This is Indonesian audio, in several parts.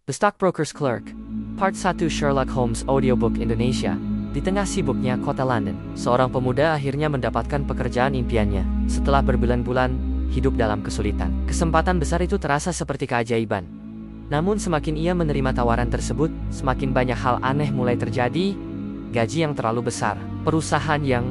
The Stockbroker's Clerk, Part 1 Sherlock Holmes Audiobook Indonesia. Di tengah sibuknya kota London, seorang pemuda akhirnya mendapatkan pekerjaan impiannya. Setelah berbulan-bulan hidup dalam kesulitan, kesempatan besar itu terasa seperti keajaiban. Namun semakin ia menerima tawaran tersebut, semakin banyak hal aneh mulai terjadi. Gaji yang terlalu besar, perusahaan yang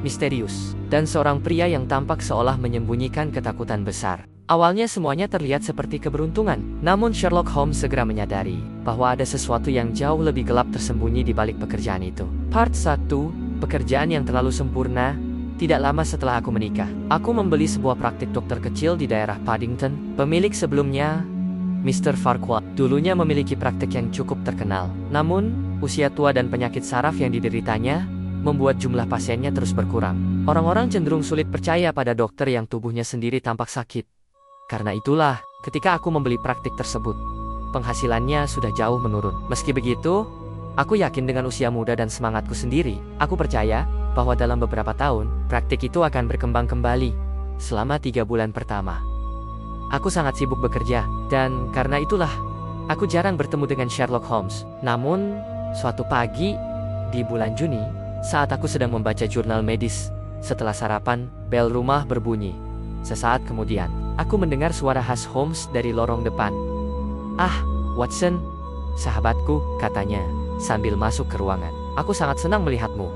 misterius, dan seorang pria yang tampak seolah menyembunyikan ketakutan besar. Awalnya semuanya terlihat seperti keberuntungan, namun Sherlock Holmes segera menyadari bahwa ada sesuatu yang jauh lebih gelap tersembunyi di balik pekerjaan itu. Part 1, pekerjaan yang terlalu sempurna. Tidak lama setelah aku menikah, aku membeli sebuah praktik dokter kecil di daerah Paddington. Pemilik sebelumnya, Mr. Farquhar, dulunya memiliki praktik yang cukup terkenal. Namun, usia tua dan penyakit saraf yang dideritanya membuat jumlah pasiennya terus berkurang. Orang-orang cenderung sulit percaya pada dokter yang tubuhnya sendiri tampak sakit. Karena itulah, ketika aku membeli praktik tersebut, penghasilannya sudah jauh menurun. Meski begitu, aku yakin dengan usia muda dan semangatku sendiri, aku percaya bahwa dalam beberapa tahun, praktik itu akan berkembang kembali. Selama 3 bulan pertama, aku sangat sibuk bekerja, dan karena itulah, aku jarang bertemu dengan Sherlock Holmes. Namun, suatu pagi, di bulan Juni, saat aku sedang membaca jurnal medis, setelah sarapan, bel rumah berbunyi. Sesaat kemudian, aku mendengar suara khas Holmes dari lorong depan. "Ah, Watson, sahabatku," katanya, sambil masuk ke ruangan. "Aku sangat senang melihatmu."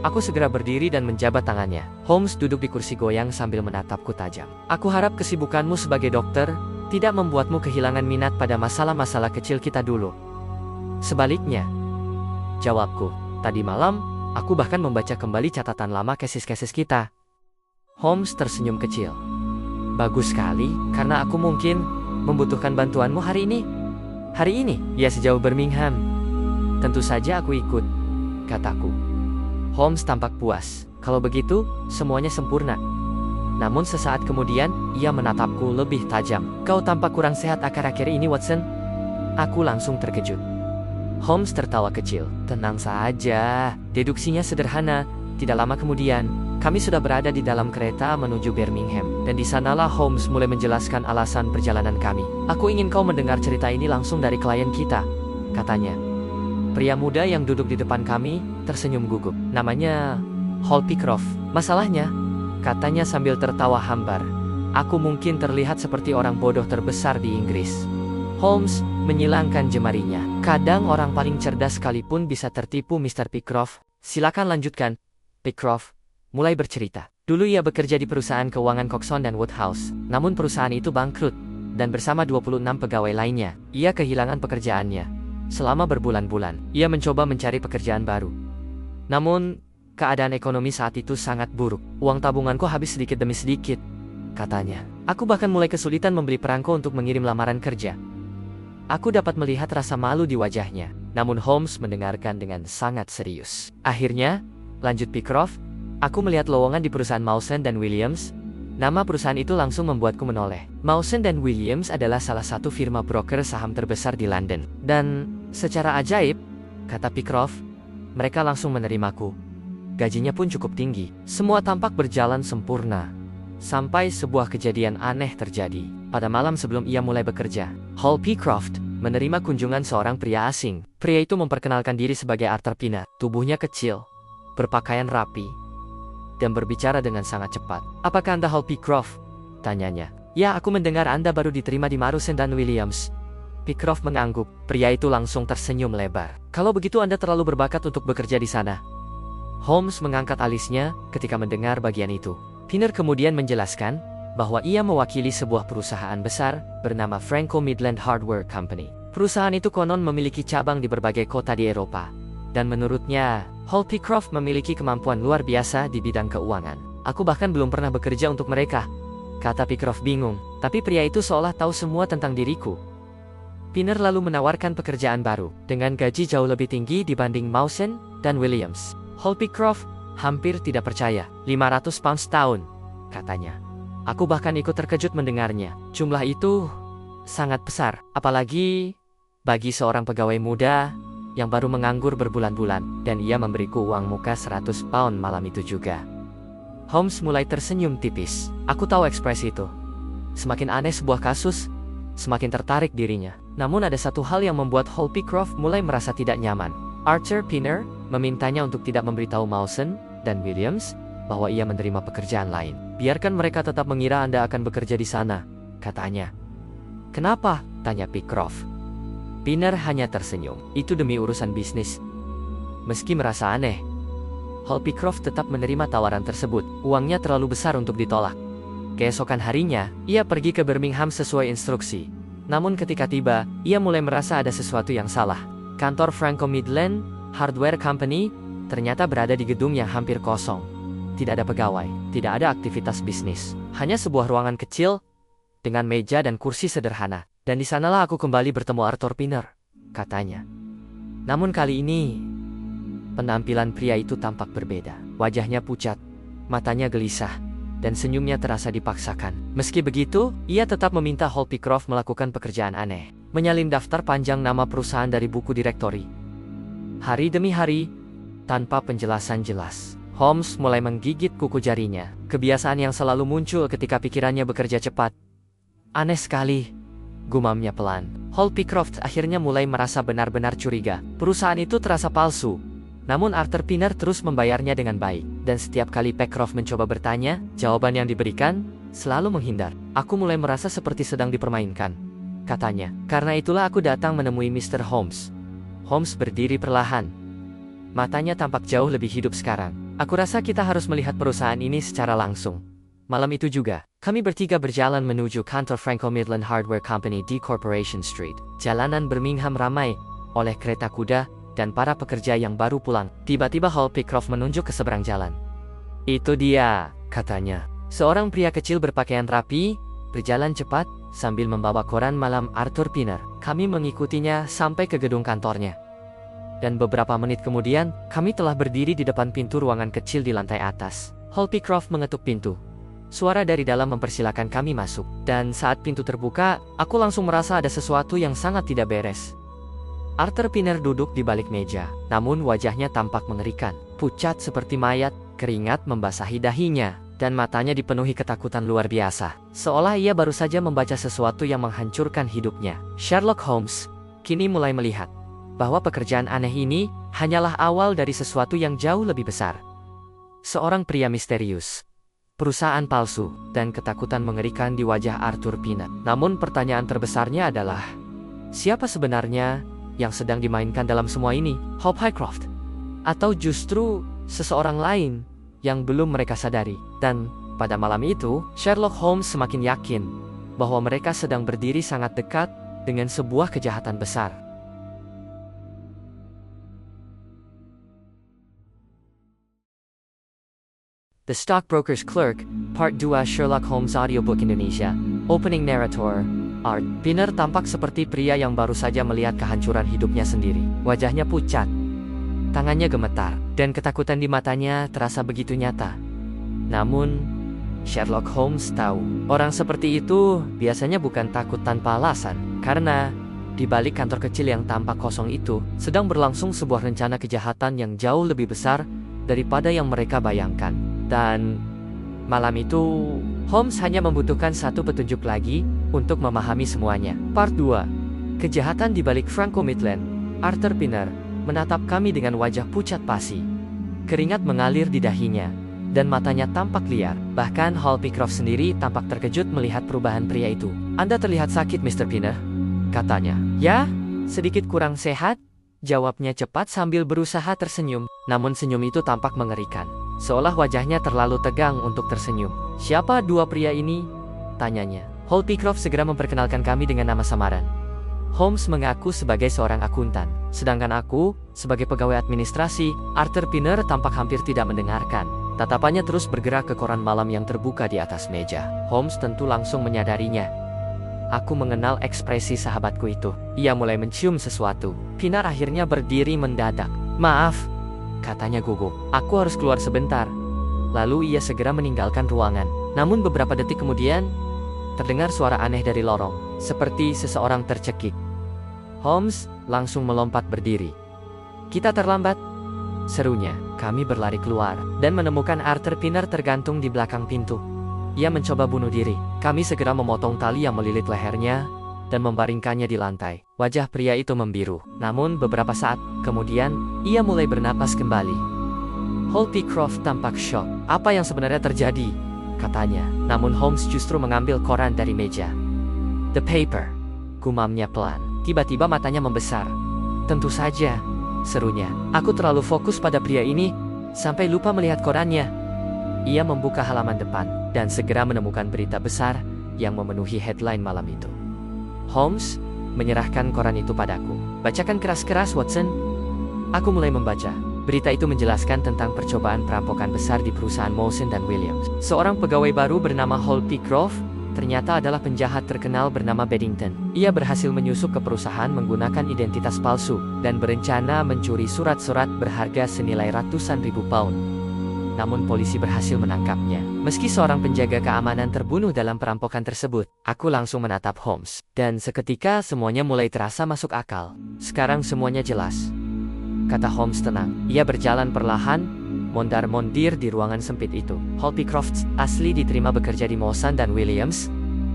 Aku segera berdiri dan menjabat tangannya. Holmes duduk di kursi goyang sambil menatapku tajam. "Aku harap kesibukanmu sebagai dokter tidak membuatmu kehilangan minat pada masalah-masalah kecil kita dulu." "Sebaliknya," jawabku. "Tadi malam, aku bahkan membaca kembali catatan lama kesis-kesis kita." Holmes tersenyum kecil. "Bagus sekali, karena aku mungkin membutuhkan bantuanmu hari ini." "Hari ini?" "Ya, sejauh Birmingham." "Tentu saja aku ikut," kataku. Holmes tampak puas. "Kalau begitu, semuanya sempurna." Namun sesaat kemudian, ia menatapku lebih tajam. "Kau tampak kurang sehat akhir-akhir ini, Watson." Aku langsung terkejut. Holmes tertawa kecil. "Tenang saja, deduksinya sederhana. Tidak lama kemudian, kami sudah berada di dalam kereta menuju Birmingham, dan di sanalah Holmes mulai menjelaskan alasan perjalanan kami. "Aku ingin kau mendengar cerita ini langsung dari klien kita," katanya. Pria muda yang duduk di depan kami tersenyum gugup. "Namanya Hall Pycroft. Masalahnya," katanya sambil tertawa hambar, "aku mungkin terlihat seperti orang bodoh terbesar di Inggris." Holmes menyilangkan jemarinya. "Kadang orang paling cerdas sekalipun bisa tertipu, Mr. Pycroft. Silakan lanjutkan." Pycroft mulai bercerita. Dulu ia bekerja di perusahaan keuangan Coxon dan Woodhouse, namun perusahaan itu bangkrut, dan bersama 26 pegawai lainnya, ia kehilangan pekerjaannya. Selama berbulan-bulan, ia mencoba mencari pekerjaan baru. Namun, keadaan ekonomi saat itu sangat buruk. "Uang tabunganku habis sedikit demi sedikit," katanya. "Aku bahkan mulai kesulitan membeli perangko untuk mengirim lamaran kerja." Aku dapat melihat rasa malu di wajahnya, namun Holmes mendengarkan dengan sangat serius. "Akhirnya," lanjut Pycroft, "aku melihat lowongan di perusahaan Mawson dan Williams." Nama perusahaan itu langsung membuatku menoleh. Mawson dan Williams adalah salah satu firma broker saham terbesar di London. Dan, secara ajaib, kata Pycroft, mereka langsung menerimaku. Gajinya pun cukup tinggi. Semua tampak berjalan sempurna. Sampai sebuah kejadian aneh terjadi. Pada malam sebelum ia mulai bekerja, Hall Pycroft menerima kunjungan seorang pria asing. Pria itu memperkenalkan diri sebagai Arthur Pina. Tubuhnya kecil, berpakaian rapi, dan berbicara dengan sangat cepat. "Apakah Anda Hall Pycroft?" tanyanya. "Ya, aku mendengar Anda baru diterima di Mawson dan Williams." Pycroft mengangguk. Pria itu langsung tersenyum lebar. "Kalau begitu Anda terlalu berbakat untuk bekerja di sana." Holmes mengangkat alisnya ketika mendengar bagian itu. Pinner kemudian menjelaskan bahwa ia mewakili sebuah perusahaan besar bernama Franco Midland Hardware Company. Perusahaan itu konon memiliki cabang di berbagai kota di Eropa. Dan menurutnya, Hall Pycroft memiliki kemampuan luar biasa di bidang keuangan. "Aku bahkan belum pernah bekerja untuk mereka," kata Pycroft bingung. "Tapi pria itu seolah tahu semua tentang diriku." Pinner lalu menawarkan pekerjaan baru, dengan gaji jauh lebih tinggi dibanding Mawson dan Williams. Hall Pycroft hampir tidak percaya. £500 setahun, katanya. Aku bahkan ikut terkejut mendengarnya. Jumlah itu sangat besar, apalagi bagi seorang pegawai muda yang baru menganggur berbulan-bulan, dan ia memberiku uang muka £100 malam itu juga. Holmes mulai tersenyum tipis. Aku tahu ekspresi itu. Semakin aneh sebuah kasus, semakin tertarik dirinya. Namun ada satu hal yang membuat Hall Pycroft mulai merasa tidak nyaman. Arthur Pinner memintanya untuk tidak memberitahu Mawson dan Williams bahwa ia menerima pekerjaan lain. Biarkan mereka tetap mengira Anda akan bekerja di sana, katanya. Kenapa? Tanya Pycroft. Pinner hanya tersenyum. Itu demi urusan bisnis. Meski merasa aneh, Hall Pycroft tetap menerima tawaran tersebut. Uangnya terlalu besar untuk ditolak. Keesokan harinya, ia pergi ke Birmingham sesuai instruksi. Namun ketika tiba, ia mulai merasa ada sesuatu yang salah. Kantor Franco Midland Hardware Company ternyata berada di gedung yang hampir kosong. Tidak ada pegawai, tidak ada aktivitas bisnis. Hanya sebuah ruangan kecil dengan meja dan kursi sederhana. Dan di sanalah aku kembali bertemu Arthur Pinner, katanya. Namun kali ini, penampilan pria itu tampak berbeda. Wajahnya pucat, matanya gelisah, dan senyumnya terasa dipaksakan. Meski begitu, ia tetap meminta Hall Pycroft melakukan pekerjaan aneh. Menyalin daftar panjang nama perusahaan dari buku direktori. Hari demi hari, tanpa penjelasan jelas, Holmes mulai menggigit kuku jarinya. Kebiasaan yang selalu muncul ketika pikirannya bekerja cepat. Aneh sekali, gumamnya pelan. Hall Pycroft akhirnya mulai merasa benar-benar curiga. Perusahaan itu terasa palsu. Namun Arthur Pinner terus membayarnya dengan baik. Dan setiap kali Pycroft mencoba bertanya, jawaban yang diberikan selalu menghindar. Aku mulai merasa seperti sedang dipermainkan, katanya. Karena itulah aku datang menemui Mr. Holmes. Holmes berdiri perlahan. Matanya tampak jauh lebih hidup sekarang. Aku rasa kita harus melihat perusahaan ini secara langsung. Malam itu juga, kami bertiga berjalan menuju kantor Franco Midland Hardware Company di Corporation Street. Jalanan Birmingham ramai oleh kereta kuda dan para pekerja yang baru pulang. Tiba-tiba Hall Pycroft menunjuk ke seberang jalan. Itu dia, katanya. Seorang pria kecil berpakaian rapi, berjalan cepat, sambil membawa koran malam Arthur Pinner. Kami mengikutinya sampai ke gedung kantornya. Dan beberapa menit kemudian, kami telah berdiri di depan pintu ruangan kecil di lantai atas. Hall Pycroft mengetuk pintu. Suara dari dalam mempersilakan kami masuk. Dan saat pintu terbuka, aku langsung merasa ada sesuatu yang sangat tidak beres. Arthur Pinner duduk di balik meja, namun wajahnya tampak mengerikan. Pucat seperti mayat, keringat membasahi dahinya, dan matanya dipenuhi ketakutan luar biasa. Seolah ia baru saja membaca sesuatu yang menghancurkan hidupnya. Sherlock Holmes kini mulai melihat bahwa pekerjaan aneh ini hanyalah awal dari sesuatu yang jauh lebih besar. Seorang pria misterius, perusahaan palsu, dan ketakutan mengerikan di wajah Arthur Pinner. Namun pertanyaan terbesarnya adalah, siapa sebenarnya yang sedang dimainkan dalam semua ini? Hall Pycroft? Atau justru seseorang lain yang belum mereka sadari? Dan pada malam itu, Sherlock Holmes semakin yakin bahwa mereka sedang berdiri sangat dekat dengan sebuah kejahatan besar. The Stockbroker's Clerk, Part 2 Sherlock Holmes Audiobook Indonesia. Opening Narrator, Art. Pinner tampak seperti pria yang baru saja melihat kehancuran hidupnya sendiri. Wajahnya pucat, tangannya gemetar, dan ketakutan di matanya terasa begitu nyata. Namun, Sherlock Holmes tahu, orang seperti itu biasanya bukan takut tanpa alasan. Karena, di balik kantor kecil yang tampak kosong itu, sedang berlangsung sebuah rencana kejahatan yang jauh lebih besar daripada yang mereka bayangkan. Dan malam itu, Holmes hanya membutuhkan satu petunjuk lagi untuk memahami semuanya. Part 2. Kejahatan di balik Franco Midland. Arthur Pinner menatap kami dengan wajah pucat pasi. Keringat mengalir di dahinya, dan matanya tampak liar. Bahkan Hall Pycroft sendiri tampak terkejut melihat perubahan pria itu. Anda terlihat sakit, Mr. Pinner, katanya. Ya, sedikit kurang sehat, jawabnya cepat sambil berusaha tersenyum. Namun senyum itu tampak mengerikan. Seolah wajahnya terlalu tegang untuk tersenyum. Siapa dua pria ini? Tanyanya. Hall Pycroft segera memperkenalkan kami dengan nama samaran. Holmes mengaku sebagai seorang akuntan, sedangkan aku, sebagai pegawai administrasi. Arthur Pinner tampak hampir tidak mendengarkan. Tatapannya terus bergerak ke koran malam yang terbuka di atas meja. Holmes tentu langsung menyadarinya. Aku mengenal ekspresi sahabatku itu. Ia mulai mencium sesuatu. Pinner akhirnya berdiri mendadak. Maaf, katanya gugup. Aku harus keluar sebentar. Lalu ia segera meninggalkan ruangan. Namun beberapa detik kemudian, terdengar suara aneh dari lorong, seperti seseorang tercekik. Holmes langsung melompat berdiri. Kita terlambat, serunya. Kami berlari keluar, dan menemukan Arthur Pinner tergantung di belakang pintu. Ia mencoba bunuh diri. Kami segera memotong tali yang melilit lehernya, dan membaringkannya di lantai. Wajah pria itu membiru. Namun beberapa saat kemudian, ia mulai bernapas kembali. Holly Croft tampak shock. Apa yang sebenarnya terjadi? Katanya. Namun Holmes justru mengambil koran dari meja. The paper. Gumamnya pelan. Tiba-tiba matanya membesar. Tentu saja, serunya. Aku terlalu fokus pada pria ini, sampai lupa melihat korannya. Ia membuka halaman depan, dan segera menemukan berita besar yang memenuhi headline malam itu. Holmes menyerahkan koran itu padaku. Bacakan keras-keras, Watson. Aku mulai membaca. Berita itu menjelaskan tentang percobaan perampokan besar di perusahaan Mawson dan Williams. Seorang pegawai baru bernama Holly Croft ternyata adalah penjahat terkenal bernama Beddington. Ia berhasil menyusup ke perusahaan menggunakan identitas palsu dan berencana mencuri surat-surat berharga senilai ratusan ribu pound. Namun polisi berhasil menangkapnya. Meski seorang penjaga keamanan terbunuh dalam perampokan tersebut, aku langsung menatap Holmes. Dan seketika semuanya mulai terasa masuk akal. Sekarang semuanya jelas, kata Holmes tenang. Ia berjalan perlahan, mondar-mondir di ruangan sempit itu. Holly Croft asli diterima bekerja di Mawson dan Williams,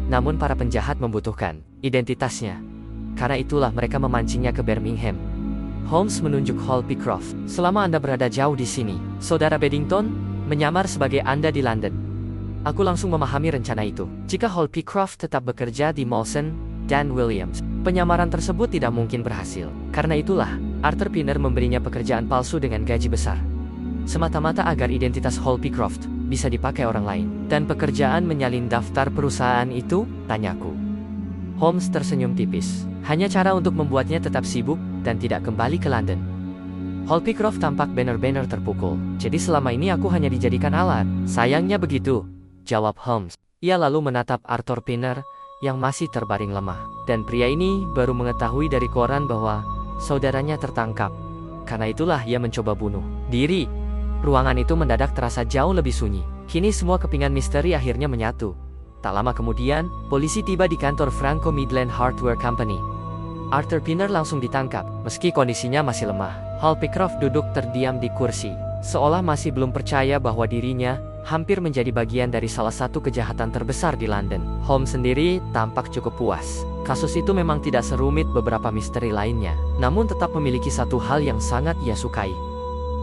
namun para penjahat membutuhkan identitasnya. Karena itulah mereka memancingnya ke Birmingham. Holmes menunjuk Holly Croft. Selama Anda berada jauh di sini, Saudara Beddington menyamar sebagai Anda di London. Aku langsung memahami rencana itu. Jika Holly Croft tetap bekerja di Mawson dan Williams, penyamaran tersebut tidak mungkin berhasil. Karena itulah, Arthur Pinner memberinya pekerjaan palsu dengan gaji besar. Semata-mata agar identitas Holly Croft bisa dipakai orang lain. Dan pekerjaan menyalin daftar perusahaan itu? Tanyaku. Holmes tersenyum tipis. Hanya cara untuk membuatnya tetap sibuk dan tidak kembali ke London. Holly Croft tampak benar-benar terpukul. Jadi selama ini aku hanya dijadikan alat. Sayangnya begitu, jawab Holmes. Ia lalu menatap Arthur Pinner yang masih terbaring lemah. Dan pria ini baru mengetahui dari koran bahwa saudaranya tertangkap. Karena itulah ia mencoba bunuh diri. Ruangan itu mendadak terasa jauh lebih sunyi. Kini semua kepingan misteri akhirnya menyatu. Tak lama kemudian, polisi tiba di kantor Franco Midland Hardware Company. Arthur Pinner langsung ditangkap, meski kondisinya masih lemah. Holly Croft duduk terdiam di kursi, seolah masih belum percaya bahwa dirinya hampir menjadi bagian dari salah satu kejahatan terbesar di London. Holmes sendiri tampak cukup puas. Kasus itu memang tidak serumit beberapa misteri lainnya, namun tetap memiliki satu hal yang sangat ia sukai.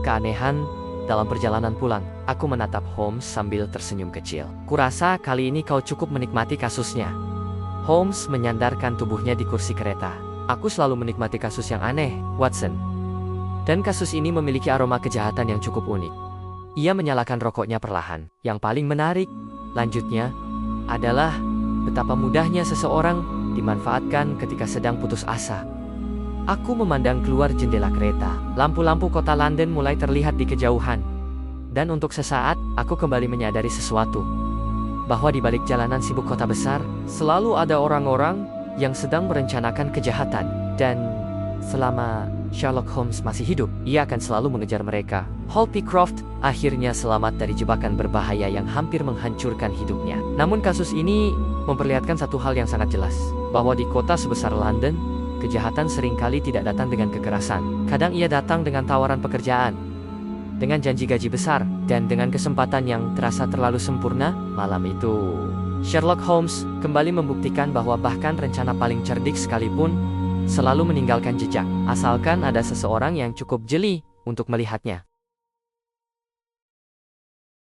Keanehan. Dalam perjalanan pulang, aku menatap Holmes sambil tersenyum kecil. Kurasa kali ini kau cukup menikmati kasusnya. Holmes menyandarkan tubuhnya di kursi kereta. Aku selalu menikmati kasus yang aneh, Watson. Dan kasus ini memiliki aroma kejahatan yang cukup unik. Ia menyalakan rokoknya perlahan. Yang paling menarik, lanjutnya, adalah betapa mudahnya seseorang dimanfaatkan ketika sedang putus asa. Aku memandang keluar jendela kereta. Lampu-lampu kota London mulai terlihat di kejauhan. Dan untuk sesaat, aku kembali menyadari sesuatu. Bahwa di balik jalanan sibuk kota besar, selalu ada orang-orang yang sedang merencanakan kejahatan. Dan selama Sherlock Holmes masih hidup, ia akan selalu mengejar mereka. Holly Croft akhirnya selamat dari jebakan berbahaya yang hampir menghancurkan hidupnya. Namun kasus ini memperlihatkan satu hal yang sangat jelas. Bahwa di kota sebesar London, kejahatan seringkali tidak datang dengan kekerasan. Kadang ia datang dengan tawaran pekerjaan, dengan janji gaji besar, dan dengan kesempatan yang terasa terlalu sempurna. Malam itu, Sherlock Holmes kembali membuktikan bahwa bahkan rencana paling cerdik sekalipun selalu meninggalkan jejak, asalkan ada seseorang yang cukup jeli untuk melihatnya.